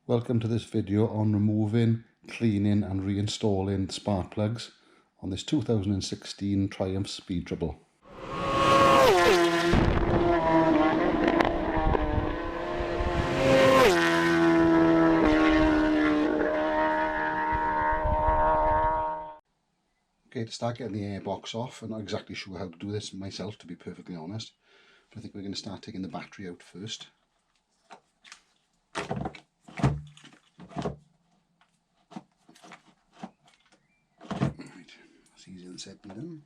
Welcome to this video on removing, cleaning and reinstalling spark plugs on this 2016 Triumph Speed Trouble. Okay, to start getting the airbox off, I'm not exactly sure how to do this myself, to be perfectly honest, but I think we're going to start taking the battery out first. That's easier than said and done.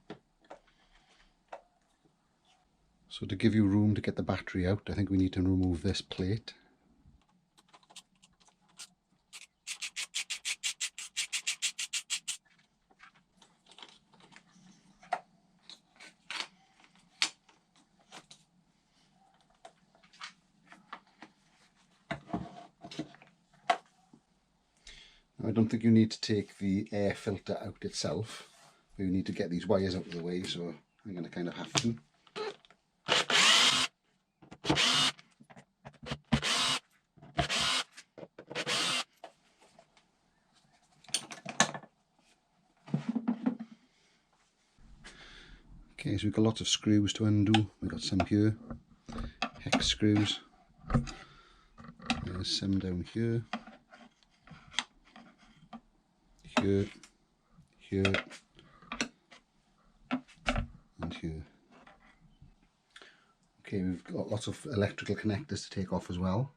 So to give you room to get the battery out, I think we need to remove this plate. Now, I don't think you need to take the air filter out itself, but you need to get these wires out of the way, so I'm going to kind of have to. Okay, so we've got lots of screws to undo. We've got some here, hex screws. There's some down here, here, here, and here. Okay, we've got lots of electrical connectors to take off as well.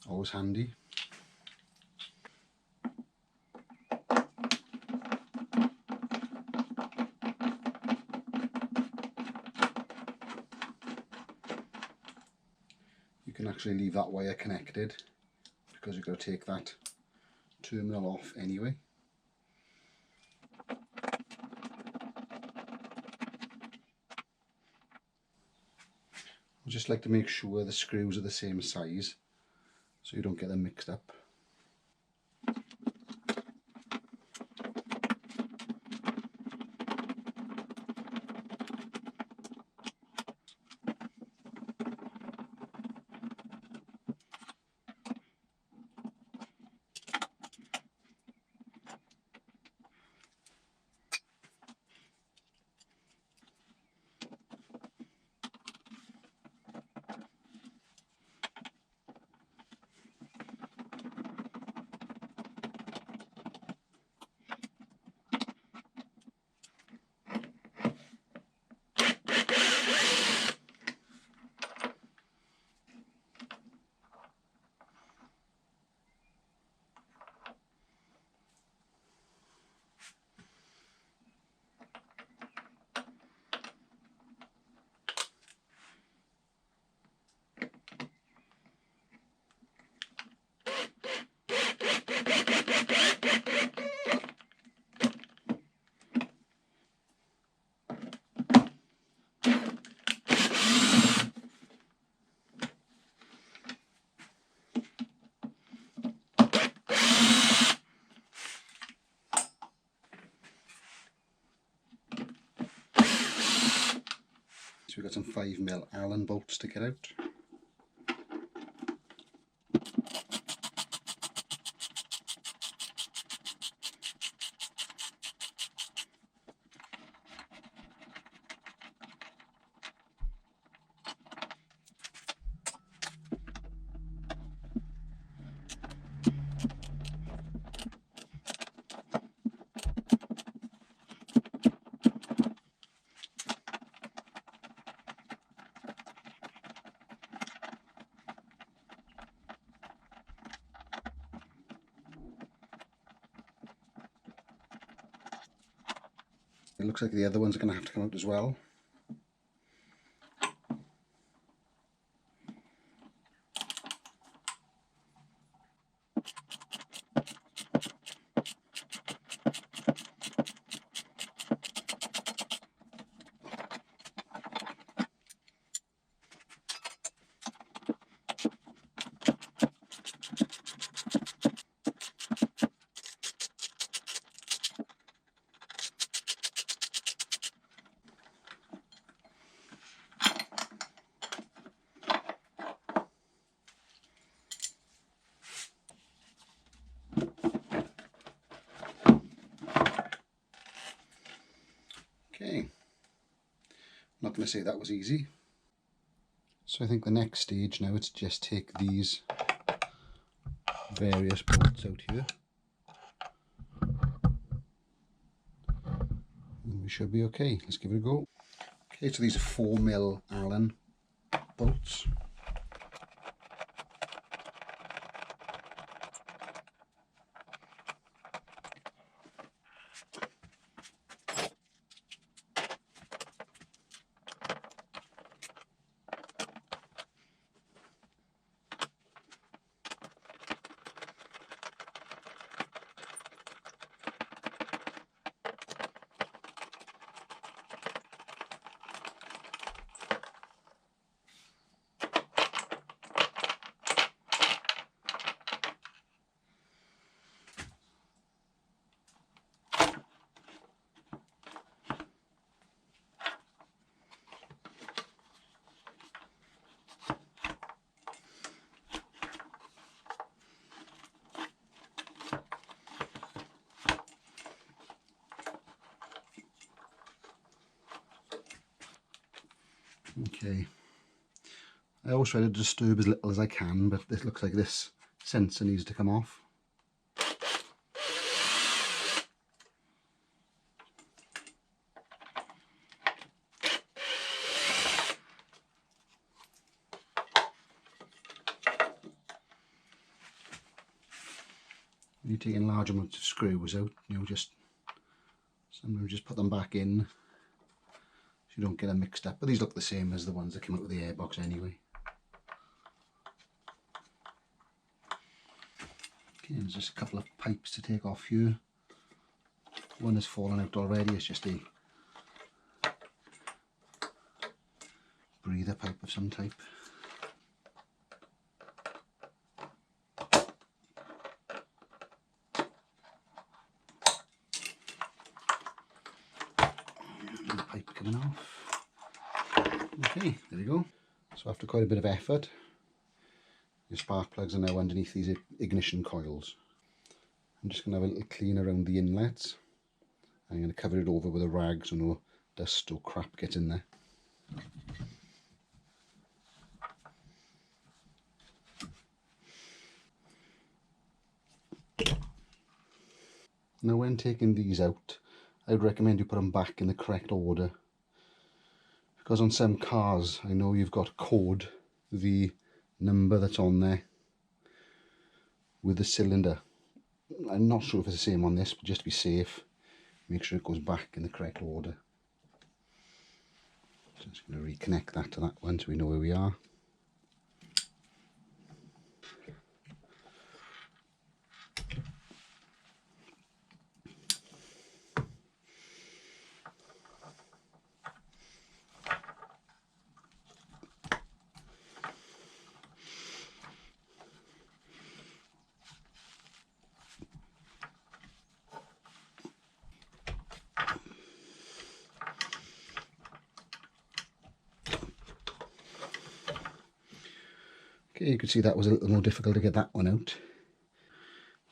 Always handy. You can actually leave that wire connected because you've got to take that terminal off anyway. I just like to make sure the screws are the same size so you don't get them mixed up. So we've got some 5mm Allen bolts to get out. It looks like the other ones are going to have to come out as well. Okay, not going to say that was easy. So I think the next stage now is to just take these various bolts out here. And we should be okay. Let's give it a go. Okay, so these are 4mm Allen bolts. Okay, I always try to disturb as little as I can, but this looks like this sensor needs to come off. You're taking large amounts of screws out, just sometimes just put them back in so you don't get them mixed up. But these look the same as the ones that came out with the Airbox anyway. Okay, there's just a couple of pipes to take off here. One has fallen out already. It's just a breather pipe of some type. The pipe coming off. Okay, there we go. So after quite a bit of effort, your spark plugs are now underneath these ignition coils. I'm just going to have a little clean around the inlets. I'm going to cover it over with a rag so no dust or crap gets in there. Now when taking these out, I would recommend you put them back in the correct order, because on some cars I know you've got to code the number that's on there with the cylinder. I'm not sure if it's the same on this, but just to be safe, make sure it goes back in the correct order. So I'm just going to reconnect that to that one so we know where we are. Okay, you can see that was a little more difficult to get that one out.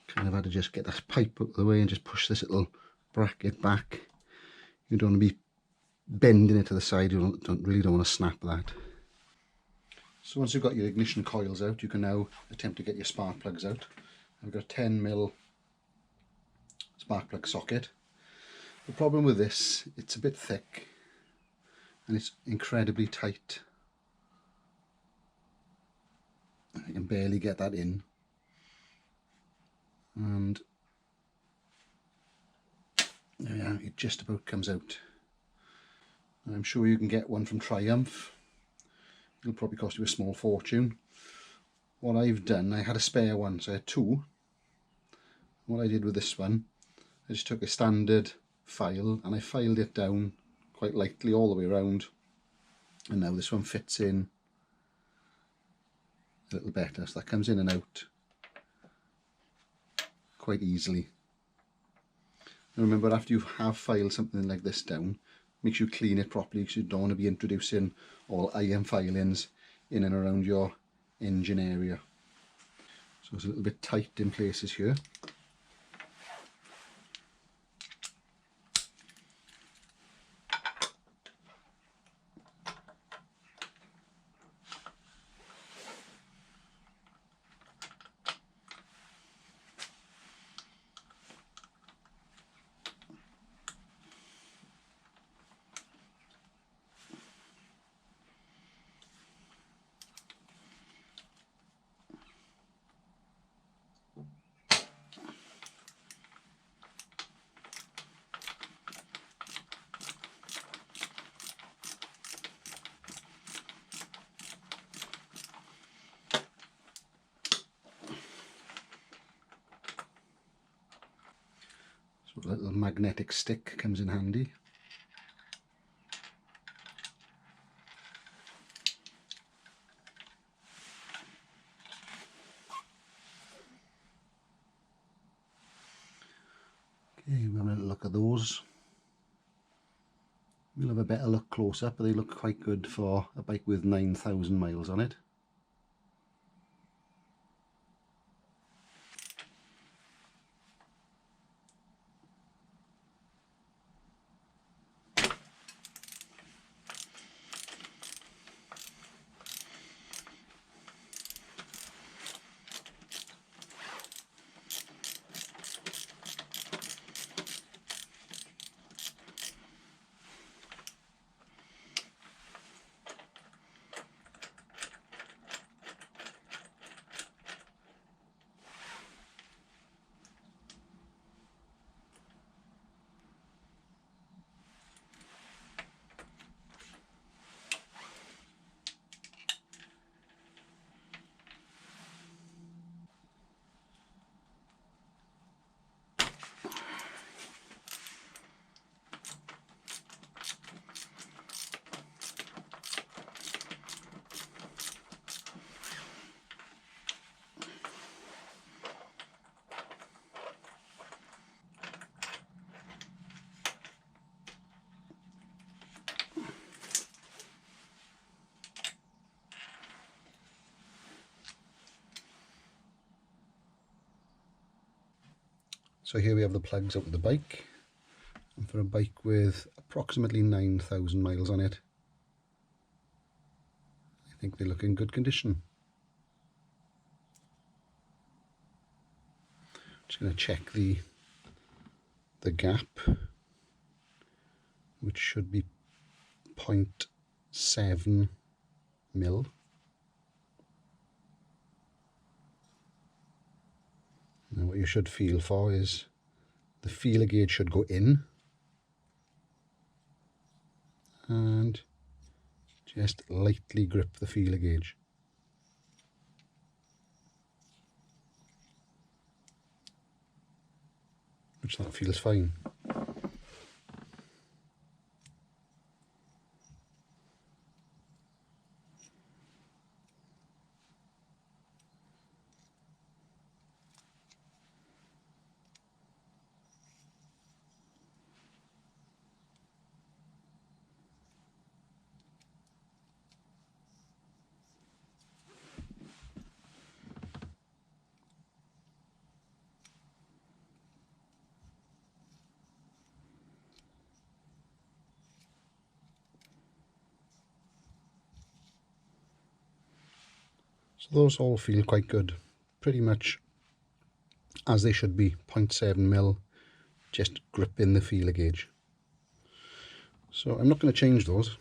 Kind of had to just get this pipe out of the way and just push this little bracket back. You don't want to be bending it to the side, you really don't want to snap that. So once you've got your ignition coils out, you can now attempt to get your spark plugs out. I've got a 10mm spark plug socket. The problem with this, it's a bit thick and it's incredibly tight. I can barely get that in, and There we are, it just about comes out. I'm sure you can get one from Triumph. It'll probably cost you a small fortune. What I've done, I had a spare one, so I had two. What I did with this one, I just took a standard file and I filed it down quite lightly all the way around, and now this one fits in a little better, so that comes in and out quite easily. And remember, after you have filed something like this down, make sure you clean it properly, because you don't want to be introducing all iron filings in and around your engine area. So it's a little bit tight in places here. A little magnetic stick comes in handy. Okay, we'll have a look at those. We'll have a better look close up, but they look quite good for a bike with 9,000 miles on it. So here we have the plugs out of the bike, and for a bike with approximately 9,000 miles on it, I think they look in good condition. Just going to check the gap, which should be 0.7 mil. Now what you should feel for is the feeler gauge should go in and just lightly grip the feeler gauge. Which that feels fine. So those all feel quite good, pretty much as they should be, 0.7 mil, just grip in the feeler gauge. So I'm not going to change those.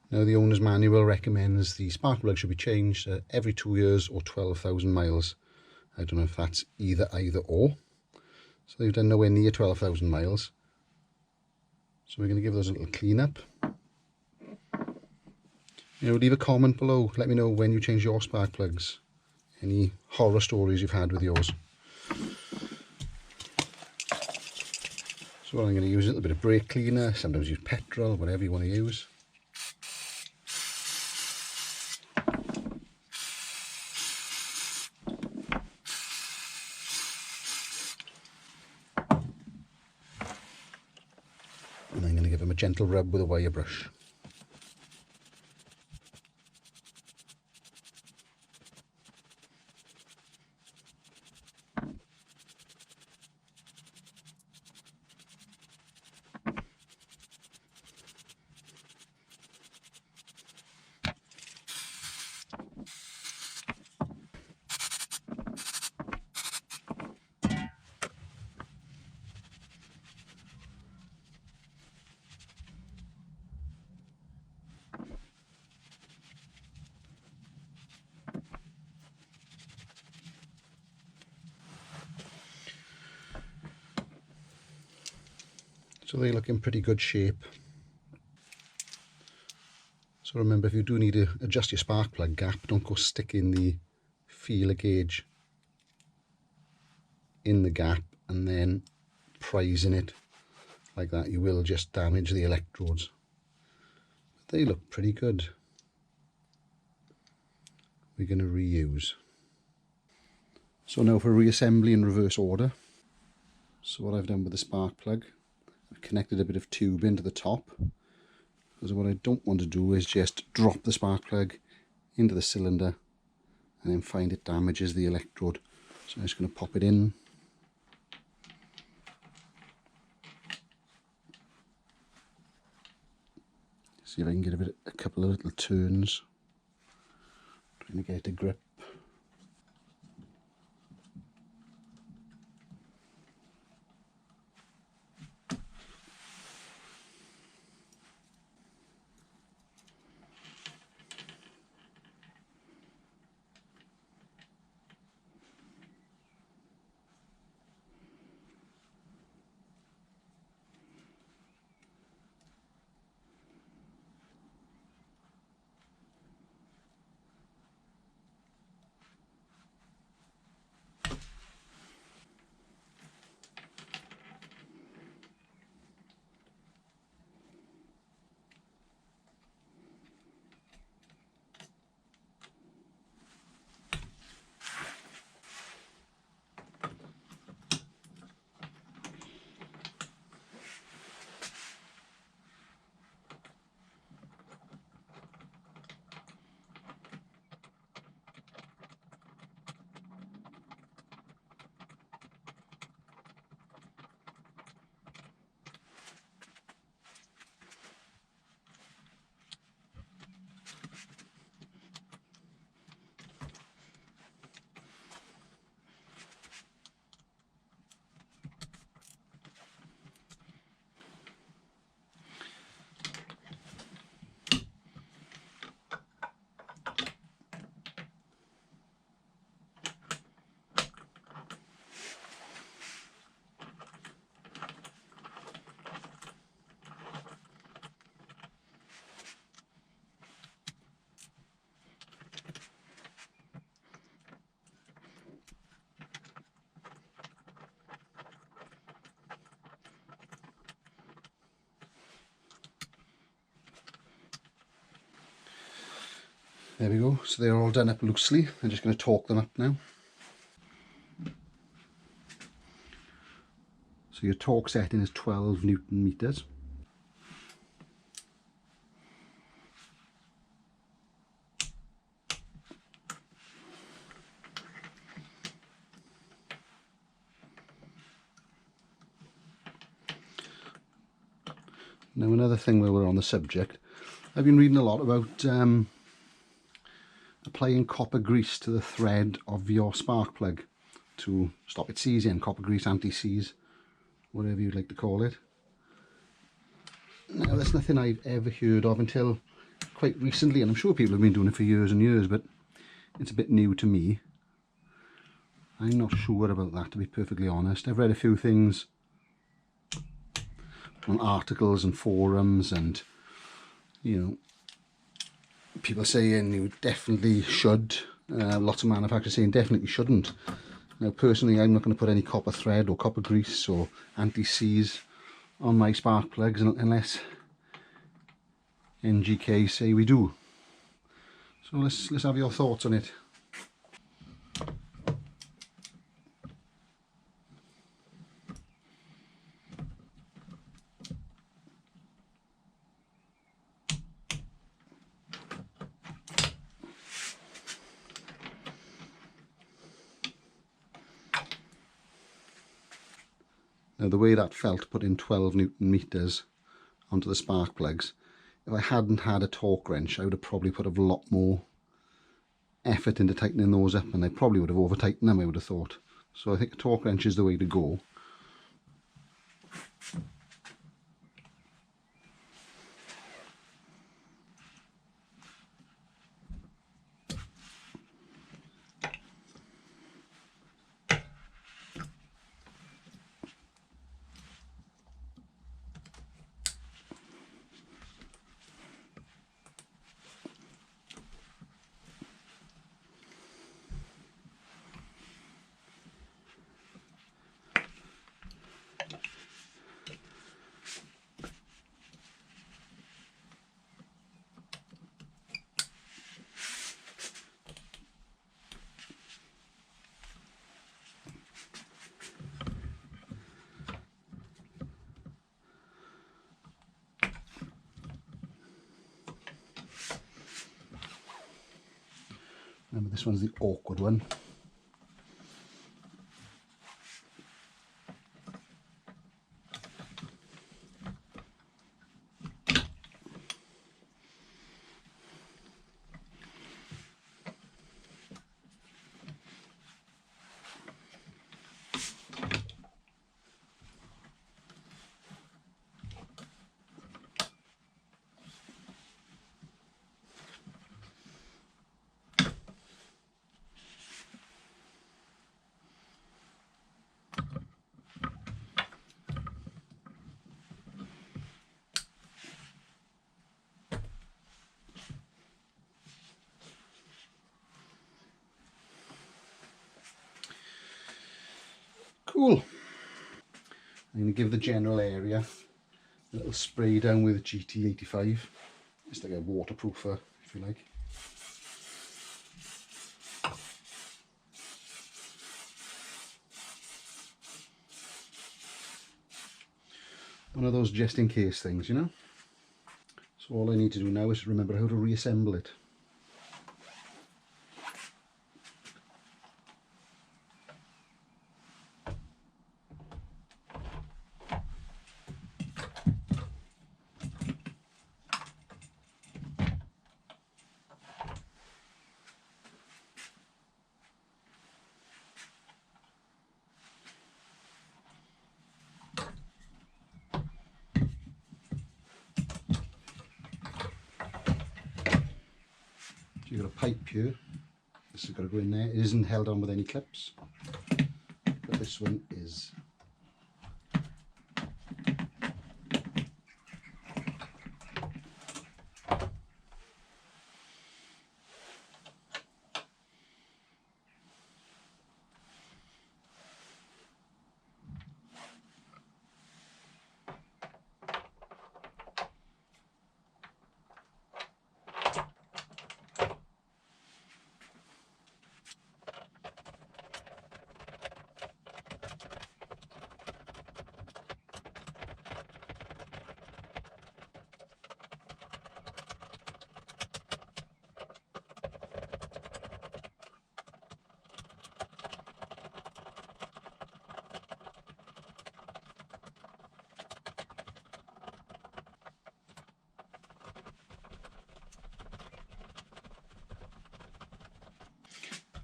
Now the owner's manual recommends the spark plug should be changed every 2 years or 12,000 miles. I don't know if that's either or. So they've done nowhere near 12,000 miles. So we're going to give those a little clean up. You know, leave a comment below. Let me know when you change your spark plugs. Any horror stories you've had with yours. So I'm going to use a little bit of brake cleaner. Sometimes use petrol, whatever you want to use. And I'm going to give them a gentle rub with a wire brush. So they look in pretty good shape. So remember, if you do need to adjust your spark plug gap, don't go sticking the feeler gauge in the gap and then prising it like that. You will just damage the electrodes. But they look pretty good. We're going to reuse. So now for reassembly in reverse order. So what I've done with the spark plug, I've connected a bit of tube into the top, because what I don't want to do is just drop the spark plug into the cylinder and then find it damages the electrode. So I'm just going to pop it in. See if I can get a couple of little turns, trying to get it to grip. There we go, so they're all done up loosely. I'm just going to torque them up now. So your torque setting is 12 Newton meters. Now another thing while we're on the subject, I've been reading a lot about applying copper grease to the thread of your spark plug to stop it seizing. Copper grease, anti-seize, whatever you'd like to call it. Now that's nothing I've ever heard of until quite recently, and I'm sure people have been doing it for years and years, but it's a bit new to me. I'm not sure about that, to be perfectly honest. I've read a few things on articles and forums, and you know, people saying you definitely should, lots of manufacturers saying definitely shouldn't. Now personally, I'm not going to put any copper thread or copper grease or anti-seize on my spark plugs unless NGK say we do. So let's have your thoughts on it. Now the way that felt putting 12 Newton meters onto the spark plugs, if I hadn't had a torque wrench, I would have probably put a lot more effort into tightening those up, and I probably would have over tightened them, I would have thought. So I think a torque wrench is the way to go. Remember, this one's the awkward one. Cool. I'm going to give the general area a little spray down with GT85. It's like a waterproofer, if you like. One of those just in case things, you know. So all I need to do now is remember how to reassemble it. So you've got a pipe here. This has got to go in there. It isn't held on with any clips, but this one is.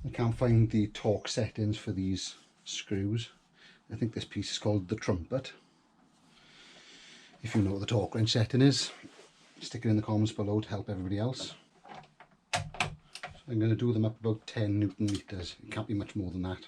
I can't find the torque settings for these screws. I think this piece is called the trumpet. If you know what the torque wrench setting is, stick it in the comments below to help everybody else. So I'm going to do them up about 10 Newton meters. It can't be much more than that.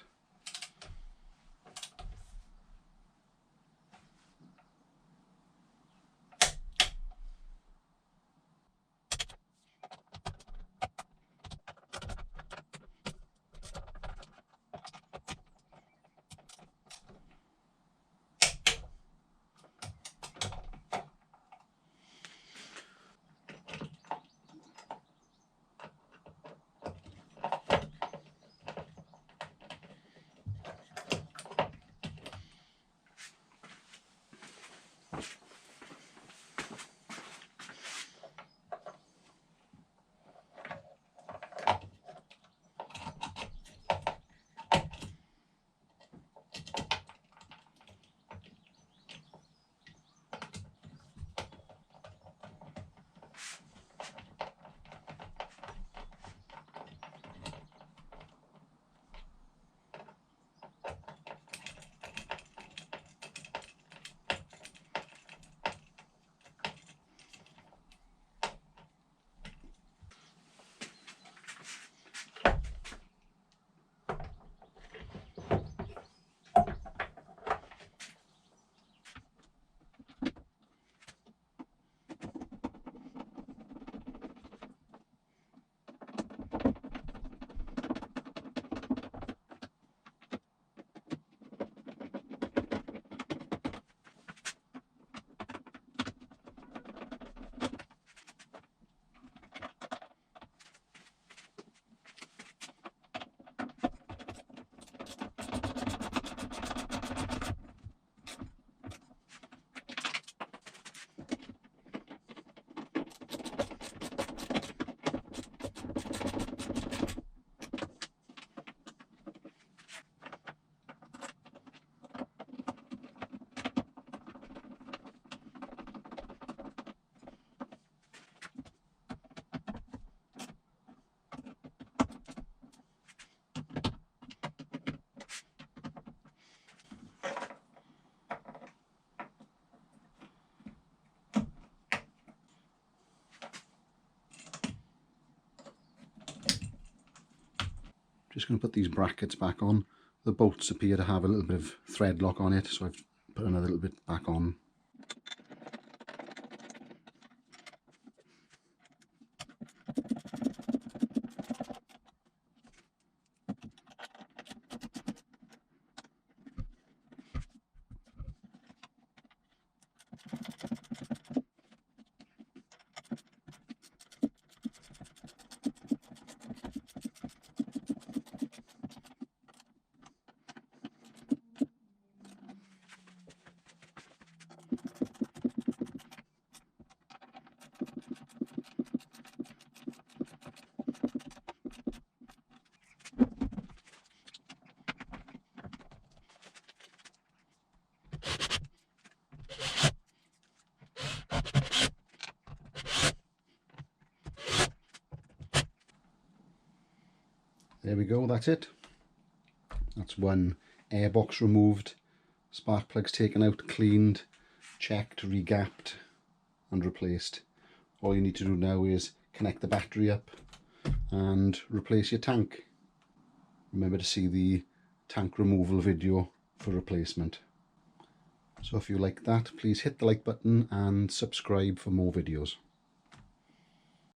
Just going to put these brackets back on. The bolts appear to have a little bit of thread lock on it, so I've put another little bit back on. There we go, that's it. That's one airbox removed, spark plugs taken out, cleaned, checked, regapped and replaced. All you need to do now is connect the battery up and replace your tank. Remember to see the tank removal video for replacement. So if you like that, please hit the like button and subscribe for more videos.